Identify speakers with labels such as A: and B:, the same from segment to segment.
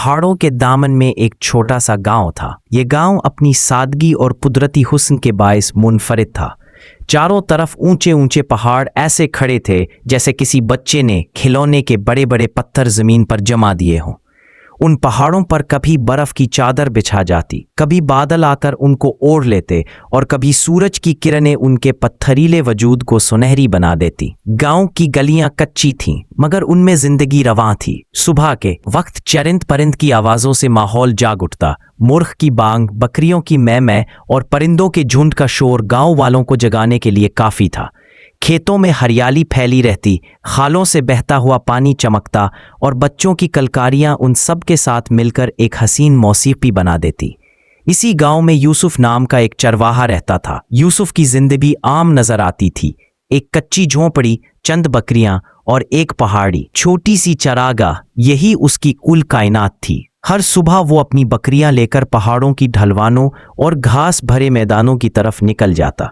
A: पहाड़ों के दामन में एक छोटा सा गांव था। ये गांव अपनी सादगी और कुदरती हुस्न के बायस मुनफरिद था। चारों तरफ ऊंचे ऊंचे पहाड़ ऐसे खड़े थे जैसे किसी बच्चे ने खिलौने के बड़े बड़े पत्थर जमीन पर जमा दिए हों। उन पहाड़ों पर कभी बर्फ की चादर बिछा जाती, कभी बादल आकर उनको ओढ़ लेते और कभी सूरज की किरणें उनके पत्थरीले वजूद को सुनहरी बना देती। गांव की गलियां कच्ची थीं, मगर उनमें जिंदगी रवां थी। सुबह के वक्त चरिंद परिंद की आवाजों से माहौल जाग उठता। मुर्ख की बांग, बकरियों की मै और परिंदों के झुंड का शोर गांव वालों को जगाने के लिए काफी था। खेतों में हरियाली फैली रहती, खालों से बहता हुआ पानी चमकता और बच्चों की कलकारियां उन सब के साथ मिलकर एक हसीन मौसीकी बना देती। इसी गांव में यूसुफ नाम का एक चरवाहा रहता था। यूसुफ की जिंदगी आम नजर आती थी। एक कच्ची झोंपड़ी, चंद बकरियां और एक पहाड़ी छोटी सी चरागाह, यही उसकी कुल कायनात थी। हर सुबह वो अपनी बकरियां लेकर पहाड़ों की ढलवानों और घास भरे मैदानों की तरफ निकल जाता।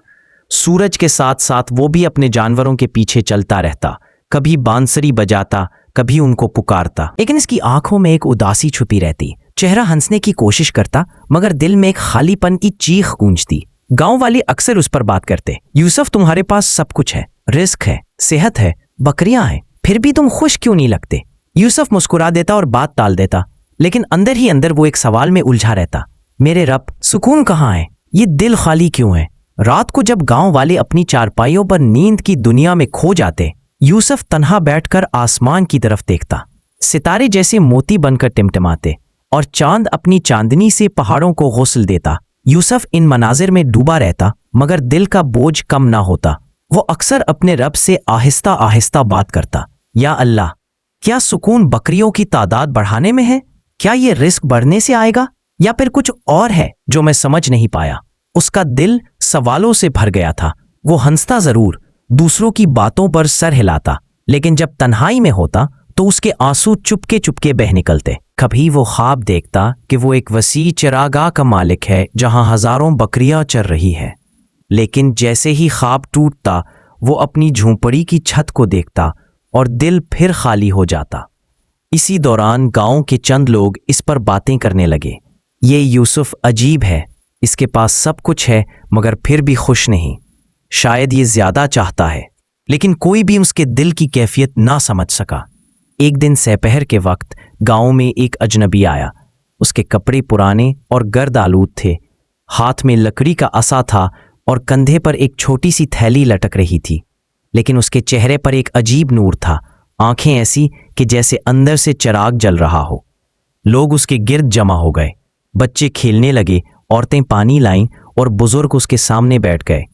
A: सूरज के साथ साथ वो भी अपने जानवरों के पीछे चलता रहता, कभी बांसुरी बजाता, कभी उनको पुकारता। लेकिन इसकी आंखों में एक उदासी छुपी रहती। चेहरा हंसने की कोशिश करता, मगर दिल में एक खालीपन की चीख गूंजती। गांव वाले अक्सर उस पर बात करते, यूसुफ तुम्हारे पास सब कुछ है, रिस्क है, सेहत है, बकरियां हैं, फिर भी तुम खुश क्यों नहीं लगते? यूसुफ मुस्कुरा देता और बात टाल देता, लेकिन अंदर ही अंदर वो एक सवाल में उलझा रहता, मेरे रब, सुकून कहाँ है? ये दिल खाली क्यों है? रात को जब गांव वाले अपनी चारपाइयों पर नींद की दुनिया में खो जाते, यूसुफ तन्हा बैठकर आसमान की तरफ देखता। सितारे जैसे मोती बनकर टिमटिमाते और चांद अपनी चांदनी से पहाड़ों को गुस्ल देता। यूसुफ इन मनाजिर में डूबा रहता, मगर दिल का बोझ कम ना होता। वो अक्सर अपने रब से आहिस्ता आहिस्ता बात करता, या अल्लाह, क्या सुकून बकरियों की तादाद बढ़ाने में है? क्या ये रिस्क बढ़ने से आएगा, या फिर कुछ और है जो मैं समझ नहीं पाया? उसका दिल सवालों से भर गया था। वो हंसता जरूर, दूसरों की बातों पर सर हिलाता, लेकिन जब तन्हाई में होता तो उसके आंसू चुपके चुपके बह निकलते। कभी वो ख्वाब देखता कि वो एक वसी चरागाह का मालिक है जहां हजारों बकरियां चर रही है, लेकिन जैसे ही ख्वाब टूटता वो अपनी झोंपड़ी की छत को देखता और दिल फिर खाली हो जाता। इसी दौरान गांव के चंद लोग इस पर बातें करने लगे, ये यूसुफ अजीब है, इसके पास सब कुछ है मगर फिर भी खुश नहीं, शायद ये ज्यादा चाहता है। लेकिन कोई भी उसके दिल की कैफियत ना समझ सका। एक दिन सहपहर के वक्त गांव में एक अजनबी आया। उसके कपड़े पुराने और गर्द आलूद थे, हाथ में लकड़ी का असा था और कंधे पर एक छोटी सी थैली लटक रही थी। लेकिन उसके चेहरे पर एक अजीब नूर था, आंखें ऐसी कि जैसे अंदर से चिराग जल रहा हो। लोग उसके गिर्द जमा हो गए, बच्चे खेलने लगे, औरतें पानी लाईं और बुजुर्ग उसके सामने बैठ गए।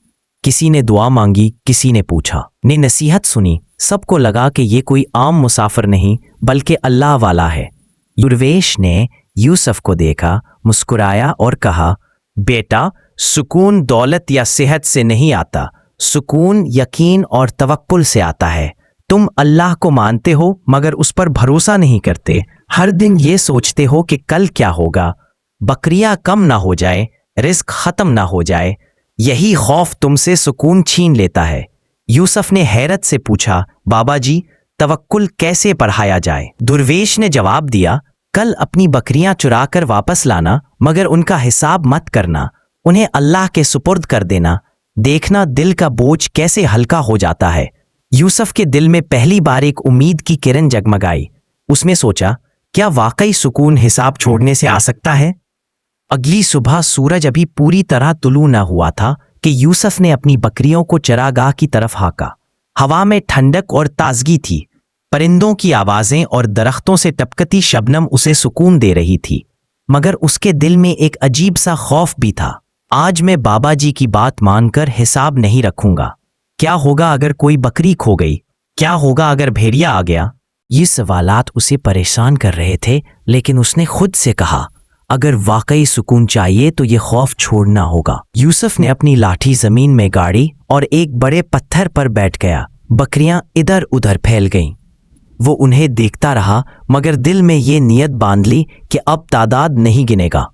A: किसी ने दुआ मांगी, किसी ने पूछा, ने नसीहत सुनी। सबको लगा कि ये कोई आम मुसाफिर नहीं बल्कि अल्लाह वाला है। दुर्वेश ने यूसुफ को देखा, मुस्कुराया और कहा, बेटा, सुकून दौलत या सेहत से नहीं आता, सुकून यकीन और तवक्कुल से आता है। तुम अल्लाह को मानते हो मगर उस पर भरोसा नहीं करते। हर दिन ये सोचते हो कि कल क्या होगा, बकरियां कम ना हो जाए, रिस्क खत्म ना हो जाए। यही खौफ तुमसे सुकून छीन लेता है। यूसुफ ने हैरत से पूछा, बाबा जी, तवक्कुल कैसे पढ़ाया जाए? दुर्वेश ने जवाब दिया, कल अपनी बकरियां चुरा कर वापस लाना, मगर उनका हिसाब मत करना, उन्हें अल्लाह के सुपुर्द कर देना। देखना दिल का बोझ कैसे हल्का हो जाता है। यूसुफ के दिल में पहली बार एक उम्मीद की किरण जगमगाई। उसने सोचा, क्या वाकई सुकून हिसाब छोड़ने से आ सकता है? अगली सुबह सूरज अभी पूरी तरह तुलू न हुआ था कि यूसुफ ने अपनी बकरियों को चरागाह की तरफ हाका। हवा में ठंडक और ताजगी थी। परिंदों की आवाजें और दरख्तों से टपकती शबनम उसे सुकून दे रही थी, मगर उसके दिल में एक अजीब सा खौफ भी था। आज मैं बाबा जी की बात मानकर हिसाब नहीं रखूंगा। क्या होगा अगर कोई बकरी खो गई? क्या होगा अगर भेड़िया आ गया? ये सवालात उसे परेशान कर रहे थे, लेकिन उसने खुद से कहा, अगर वाकई सुकून चाहिए तो ये खौफ छोड़ना होगा। यूसुफ ने अपनी लाठी जमीन में गाड़ी और एक बड़े पत्थर पर बैठ गया। बकरियां इधर उधर फैल गईं। वो उन्हें देखता रहा, मगर दिल में ये नियत बांध ली कि अब तादाद नहीं गिनेगा।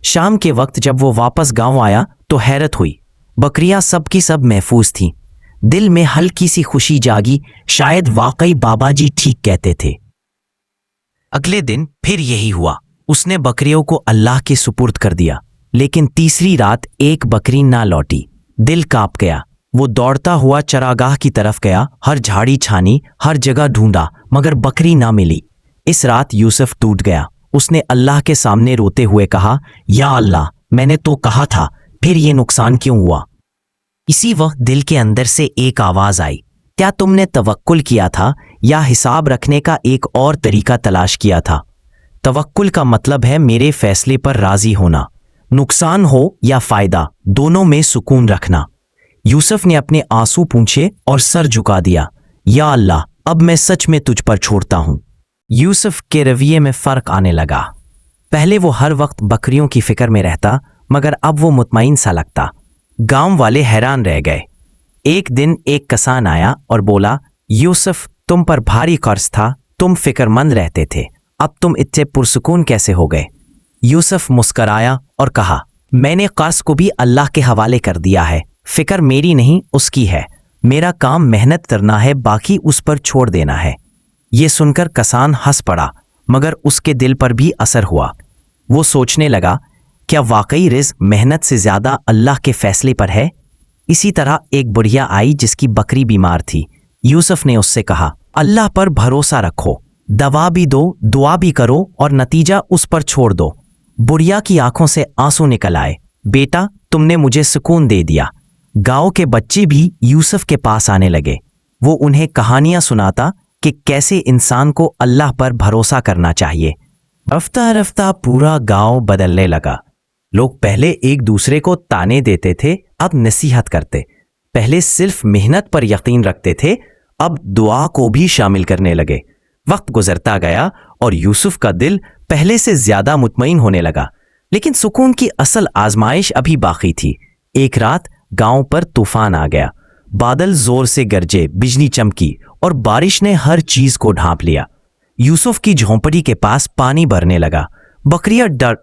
A: शाम के वक्त जब वो वापस गांव आया तो हैरत हुई। बकरियां सब की सब महफूज थीं। दिल में हल्की सी खुशी जागी, शायद वाकई बाबा जी ठीक कहते थे। अगले दिन फिर यही हुआ। उसने बकरियों को अल्लाह के सुपुर्द कर दिया, लेकिन तीसरी रात एक बकरी ना लौटी। दिल कांप गया। वो दौड़ता हुआ चरागाह की तरफ गया, हर झाड़ी छानी, हर जगह ढूंढा, मगर बकरी ना मिली। इस रात यूसुफ टूट गया। उसने अल्लाह के सामने रोते हुए कहा, या अल्लाह, मैंने तो कहा था, फिर ये नुकसान क्यों हुआ? इसी वक्त दिल के अंदर से एक आवाज आई, क्या तुमने तवक्कुल किया था या हिसाब रखने का एक और तरीका तलाश किया था? तवक्कुल का मतलब है मेरे फैसले पर राजी होना, नुकसान हो या फायदा, दोनों में सुकून रखना। यूसुफ ने अपने आंसू पूंछे और सर झुका दिया, या अल्लाह, अब मैं सच में तुझ पर छोड़ता हूं। यूसुफ के रवैये में फर्क आने लगा। पहले वो हर वक्त बकरियों की फिक्र में रहता, मगर अब वो मुतमईन सा लगता। गांव वाले हैरान रह गए। एक दिन एक किसान आया और बोला, यूसुफ, तुम पर भारी कर्ज था, तुम फिक्रमंद रहते थे, अब तुम इतने पुरसुकून कैसे हो गए? यूसुफ मुस्कराया और कहा, मैंने कर्ज को भी अल्लाह के हवाले कर दिया है। फिक्र मेरी नहीं, उसकी है। मेरा काम मेहनत करना है, बाकी उस पर छोड़ देना है। ये सुनकर किसान हंस पड़ा, मगर उसके दिल पर भी असर हुआ। वो सोचने लगा, क्या वाकई रिज़्क मेहनत से ज्यादा अल्लाह के फैसले पर है? इसी तरह एक बुढ़िया आई जिसकी बकरी बीमार थी। यूसुफ ने उससे कहा, अल्लाह पर भरोसा रखो, दवा भी दो, दुआ भी करो और नतीजा उस पर छोड़ दो। बुढ़िया की आंखों से आंसू निकल आए। बेटा, तुमने मुझे सुकून दे दिया। गांव के बच्चे भी यूसुफ के पास आने लगे। वो उन्हें कहानियां सुनाता कि कैसे इंसान को अल्लाह पर भरोसा करना चाहिए। रफ्ता रफ्ता पूरा गांव बदलने लगा। लोग पहले एक दूसरे को ताने देते थे, अब नसीहत करते। पहले सिर्फ मेहनत पर यकीन रखते थे, अब दुआ को भी शामिल करने लगे। वक्त गुजरता गया और यूसुफ का दिल पहले से ज्यादा मुतमईन होने लगा, लेकिन सुकून की असल आजमाइश अभी बाकी थी। एक रात गांव पर तूफान आ गया। बादल जोर से गरजे, बिजली चमकी और बारिश ने हर चीज को ढांप लिया। यूसुफ की झोंपड़ी के पास पानी भरने लगा। बकरियां डर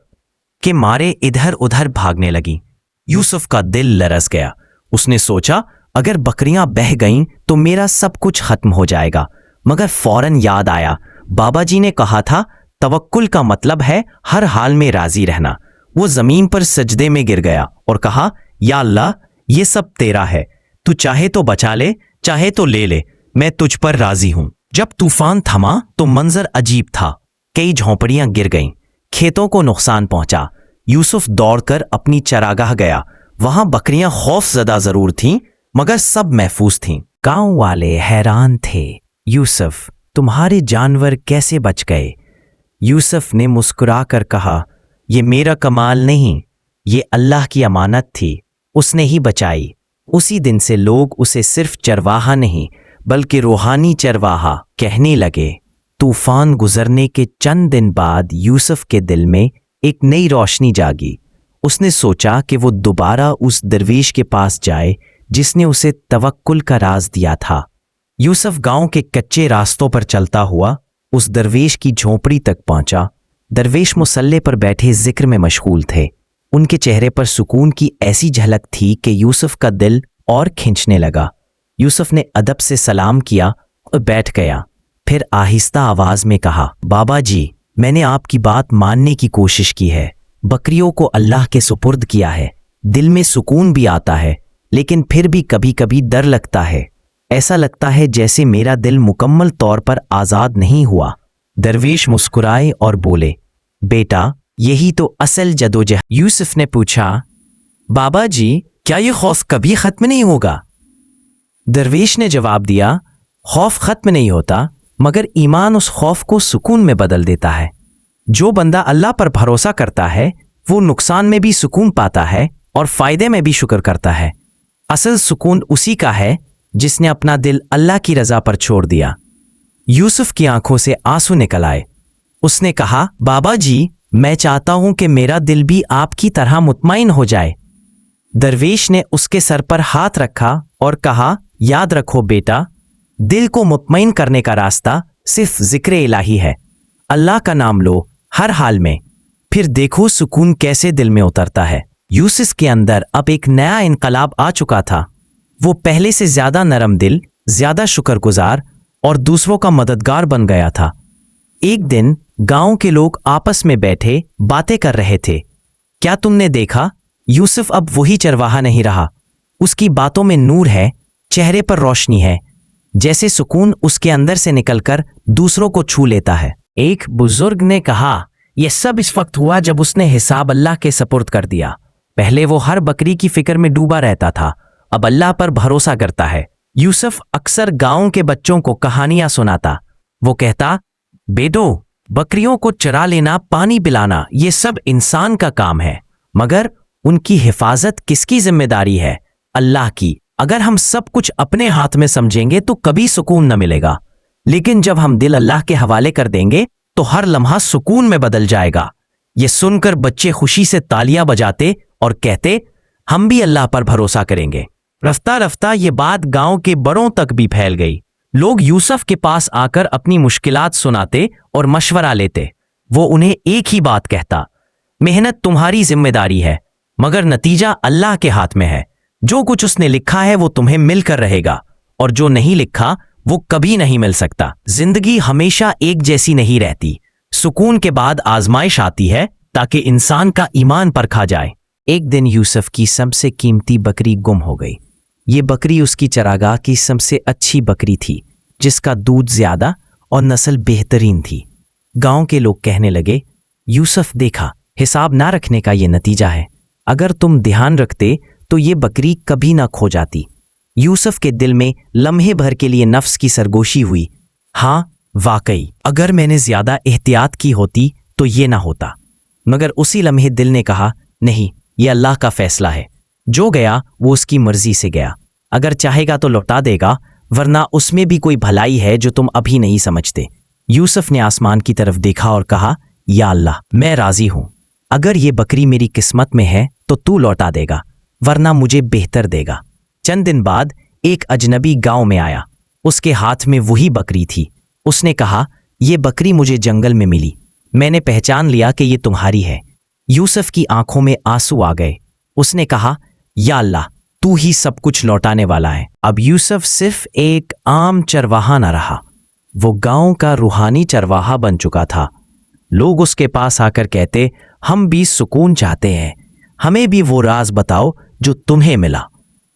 A: के मारे इधर उधर भागने लगी। यूसुफ का दिल लरस गया। उसने सोचा, अगर बकरियां बह गईं तो मेरा सब कुछ खत्म हो जाएगा। मगर फौरन याद आया, बाबा जी ने कहा था, तवक्कुल का मतलब है हर हाल में राजी रहना। वो जमीन पर सजदे में गिर गया और कहा, या अल्लाह, ये सब तेरा है। तू चाहे तो बचा ले, चाहे तो ले ले, मैं तुझ पर राजी हूं। जब तूफान थमा तो मंजर अजीब था। कई झोंपड़ियां गिर गईं, खेतों को नुकसान पहुंचा। यूसुफ दौड़कर अपनी चरागाह गया। वहां बकरियां खौफजदा जरूर थीं, मगर सब महफूज थीं। गांव वाले हैरान थे, यूसुफ, तुम्हारे जानवर कैसे बच गए? यूसुफ ने मुस्कुराकर कहा, ये मेरा कमाल नहीं, ये अल्लाह की अमानत थी, उसने ही बचाई। उसी दिन से लोग उसे सिर्फ चरवाहा नहीं, बल्कि रूहानी चरवाहा कहने लगे। तूफान गुजरने के चंद दिन बाद यूसुफ के दिल में एक नई रोशनी जागी। उसने सोचा कि वो दोबारा उस दरवेश के पास जाए जिसने उसे तवक्कुल का राज दिया था। यूसुफ गांव के कच्चे रास्तों पर चलता हुआ उस दरवेश की झोंपड़ी तक पहुंचा। दरवेश मुसल्ले पर बैठे जिक्र में मशगूल थे। उनके चेहरे पर सुकून की ऐसी झलक थी कि यूसुफ का दिल और खिंचने लगा। यूसुफ ने अदब से सलाम किया और बैठ गया। फिर आहिस्ता आवाज में कहा, बाबा जी, मैंने आपकी बात मानने की कोशिश की है। बकरियों को अल्लाह के सुपुर्द किया है। दिल में सुकून भी आता है, लेकिन फिर भी कभी कभी डर लगता है। ऐसा लगता है जैसे मेरा दिल मुकम्मल तौर पर आजाद नहीं हुआ। दरवेश मुस्कुराए और बोले, बेटा, यही तो असल जदोजहद। यूसुफ ने पूछा, बाबा जी, क्या ये खौफ कभी खत्म नहीं होगा? दरवेश ने जवाब दिया, खौफ खत्म नहीं होता, मगर ईमान उस खौफ को सुकून में बदल देता है। जो बंदा अल्लाह पर भरोसा करता है, वो नुकसान में भी सुकून पाता है और फायदे में भी शुक्र करता है। असल सुकून उसी का है जिसने अपना दिल अल्लाह की रजा पर छोड़ दिया। यूसुफ की आंखों से आंसू निकल आए। उसने कहा, बाबा जी, मैं चाहता हूं कि मेरा दिल भी आपकी तरह मुतमईन हो जाए। दरवेश ने उसके सर पर हाथ रखा और कहा, याद रखो बेटा, दिल को मुतमईन करने का रास्ता सिर्फ जिक्र इलाही है। अल्लाह का नाम लो हर हाल में, फिर देखो सुकून कैसे दिल में उतरता है। यूसुफ के अंदर अब एक नया इनकलाब आ चुका था। वो पहले से ज्यादा नरम दिल, ज्यादा शुक्रगुजार और दूसरों का मददगार बन गया था। एक दिन गांव के लोग आपस में बैठे बातें कर रहे थे। क्या तुमने देखा? यूसुफ अब वही चरवाहा नहीं रहा। उसकी बातों में नूर है, चेहरे पर रोशनी है, जैसे सुकून उसके अंदर से निकलकर दूसरों को छू लेता है। एक बुजुर्ग ने कहा, यह सब इस वक्त हुआ जब उसने हिसाब अल्लाह के सपुर्द कर दिया। पहले वो हर बकरी की फिक्र में डूबा रहता था, अब अल्लाह पर भरोसा करता है। यूसुफ अक्सर गांव के बच्चों को कहानियां सुनाता। वो कहता, बेटो, बकरियों को चरा लेना, पानी पिलाना, ये सब इंसान का काम है, मगर उनकी हिफाजत किसकी जिम्मेदारी है? अल्लाह की। अगर हम सब कुछ अपने हाथ में समझेंगे तो कभी सुकून न मिलेगा, लेकिन जब हम दिल अल्लाह के हवाले कर देंगे तो हर लम्हा सुकून में बदल जाएगा। ये सुनकर बच्चे खुशी से तालियां बजाते और कहते, हम भी अल्लाह पर भरोसा करेंगे। रफ्ता रफ्ता ये बात गांव के बड़ों तक भी फैल गई। लोग यूसुफ के पास आकर अपनी मुश्किलात सुनाते और मशवरा लेते। वो उन्हें एक ही बात कहता, मेहनत तुम्हारी जिम्मेदारी है, मगर नतीजा अल्लाह के हाथ में है। जो कुछ उसने लिखा है वो तुम्हें मिलकर रहेगा, और जो नहीं लिखा वो कभी नहीं मिल सकता। जिंदगी हमेशा एक जैसी नहीं रहती। सुकून के बाद आजमाइश आती है ताकि इंसान का ईमान परखा जाए। एक दिन यूसुफ की सबसे कीमती बकरी गुम हो गई। ये बकरी उसकी चरागाह की सबसे अच्छी बकरी थी, जिसका दूध ज्यादा और नस्ल बेहतरीन थी। गांव के लोग कहने लगे, यूसुफ, देखा, हिसाब ना रखने का ये नतीजा है। अगर तुम ध्यान रखते तो ये बकरी कभी ना खो जाती। यूसुफ के दिल में लम्हे भर के लिए नफ्स की सरगोशी हुई। हाँ, वाकई अगर मैंने ज्यादा एहतियात की होती तो ये ना होता। मगर उसी लम्हे दिल ने कहा, नहीं, ये अल्लाह का फैसला है। जो गया वो उसकी मर्जी से गया। अगर चाहेगा तो लौटा देगा, वरना उसमें भी कोई भलाई है जो तुम अभी नहीं समझते। यूसुफ ने आसमान की तरफ देखा और कहा, या अल्लाह, मैं राजी हूं। अगर ये बकरी मेरी किस्मत में है तो तू लौटा देगा, वरना मुझे बेहतर देगा। चंद दिन बाद एक अजनबी गांव में आया। उसके हाथ में वही बकरी थी। उसने कहा, ये बकरी मुझे जंगल में मिली, मैंने पहचान लिया कि ये तुम्हारी है। यूसुफ की आंखों में आंसू आ गए। उसने कहा, या अल्लाह, तू ही सब कुछ लौटाने वाला है। अब यूसुफ सिर्फ एक आम चरवाहा न रहा, वो गांव का रूहानी चरवाहा बन चुका था। लोग उसके पास आकर कहते, हम भी सुकून चाहते हैं, हमें भी वो राज बताओ जो तुम्हें मिला।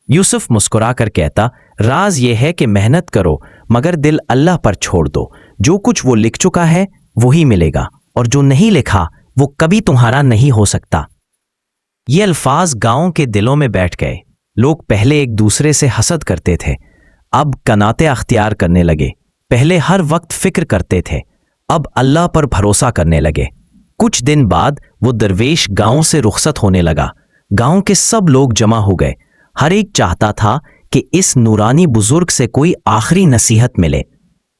A: यूसुफ मुस्कुरा कर कहता, राज ये है कि मेहनत करो, मगर दिल अल्लाह पर छोड़ दो। जो कुछ वो लिख चुका है वही मिलेगा, और जो नहीं लिखा वो कभी तुम्हारा नहीं हो सकता। ये अल्फाज गांव के दिलों में बैठ गए। लोग पहले एक दूसरे से हसद करते थे, अब कनाते अख्तियार करने लगे। पहले हर वक्त फिक्र करते थे, अब अल्लाह पर भरोसा करने लगे। कुछ दिन बाद वो दरवेश गांव से रुखसत होने लगा। गांव के सब लोग जमा हो गए। हर एक चाहता था कि इस नूरानी बुजुर्ग से कोई आखिरी नसीहत मिले।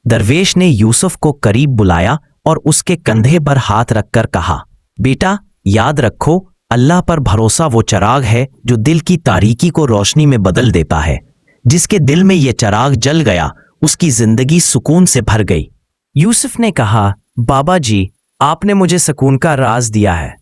A: दरवेश ने यूसुफ को करीब बुलाया और उसके कंधे पर हाथ रखकर कहा, बेटा, याद रखो, अल्लाह पर भरोसा वो चराग है जो दिल की तारीकी को रोशनी में बदल देता है। जिसके दिल में ये चराग जल गया, उसकी जिंदगी सुकून से भर गई। यूसुफ ने कहा, बाबा जी, आपने मुझे सुकून का राज दिया है।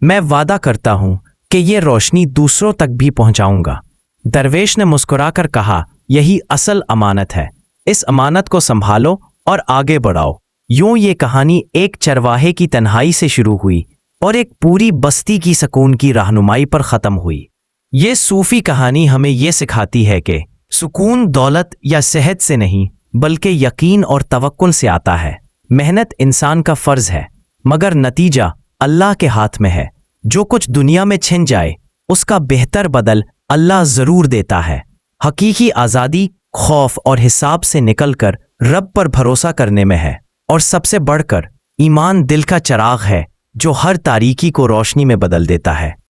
A: मैं वादा करता हूं कि ये रोशनी दूसरों तक भी पहुंचाऊंगा। दरवेश ने मुस्कुराकर कहा, यही असल अमानत है। इस अमानत को संभालो और आगे बढ़ाओ। यूं ये कहानी एक चरवाहे की तन्हाई से शुरू हुई और एक पूरी बस्ती की सुकून की रहनुमाई पर खत्म हुई। ये सूफी कहानी हमें ये सिखाती है कि सुकून दौलत या सेहत से नहीं, बल्कि यकीन और तवक्कुल से आता है। मेहनत इंसान का फर्ज है, मगर नतीजा अल्लाह के हाथ में है। जो कुछ दुनिया में छिन जाए, उसका बेहतर बदल अल्लाह जरूर देता है। हकीकी आज़ादी खौफ और हिसाब से निकलकर रब पर भरोसा करने में है, और सबसे बढ़कर ईमान दिल का चराग है जो हर तारीकी को रोशनी में बदल देता है।